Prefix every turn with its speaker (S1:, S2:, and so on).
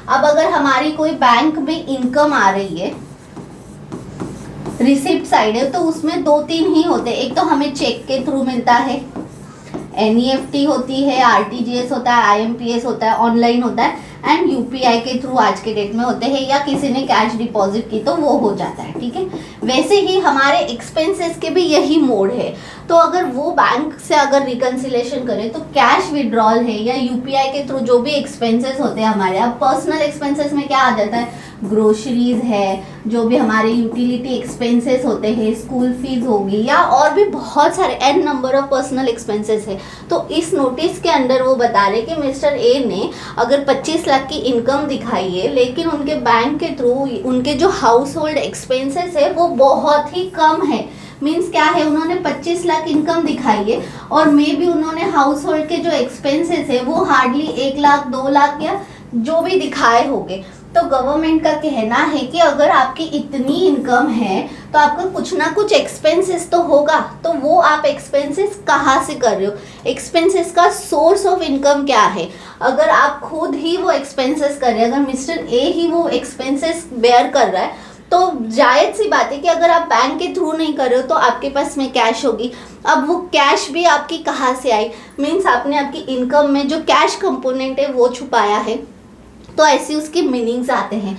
S1: अब अगर हमारी कोई बैंक में इनकम आ रही है, रिसिप्ट साइड है, तो उसमें 2-3 ही होते हैं। एक तो हमें चेक के थ्रू मिलता है, एनईएफटी होती है, आरटीजीएस होता है, आईएमपीएस होता है, ऑनलाइन होता है, एंड यूपीआई के थ्रू आज के डेट में होते हैं, या किसी ने कैश डिपॉजिट की तो वो हो जाता है। ठीक है, वैसे ही हमारे एक्सपेंसेस के भी यही मोड है। तो अगर वो बैंक से अगर रिकन्सिलेशन करें तो कैश विड्रॉल है या यूपीआई के थ्रू जो भी एक्सपेंसेस होते हैं हमारे, अब पर्सनल एक्सपेंसेस में क्या आ जाता है, ग्रोसरीज है, जो भी हमारे यूटिलिटी एक्सपेंसेस होते हैं, स्कूल फीस होगी, या और भी बहुत सारे an number of personal expenses है। तो इस नोटिस के अंदर वो बता रहे कि मिस्टर ए ने अगर 25 लाख की इनकम दिखाई है, लेकिन उनके बैंक के थ्रू उनके जो हाउस होल्ड एक्सपेंसेस है वो बहुत ही कम है। मीन्स क्या है, उन्होंने 25 लाख इनकम दिखाई है और मे भी उन्होंने हाउस होल्ड के जो एक्सपेंसेस है वो हार्डली 1 लाख 2 लाख या जो भी दिखाए होंगे। तो गवर्नमेंट का कहना है कि अगर आपकी इतनी इनकम है तो आपका कुछ ना कुछ एक्सपेंसेस तो होगा, तो वो आप एक्सपेंसेस कहाँ से कर रहे हो, एक्सपेंसेस का सोर्स ऑफ इनकम क्या है। अगर आप खुद ही वो एक्सपेंसेस कर रहे हैं, अगर मिस्टर ए ही वो एक्सपेंसेस बेयर कर रहा है, तो जायज़ सी बात है कि अगर आप बैंक के थ्रू नहीं कर रहे हो तो आपके पास में कैश होगी। अब वो कैश भी आपकी कहाँ से आई, मीन्स आपने आपकी इनकम में जो कैश कंपोनेंट है वो छुपाया है। तो ऐसी उसकी मीनिंग्स आते हैं।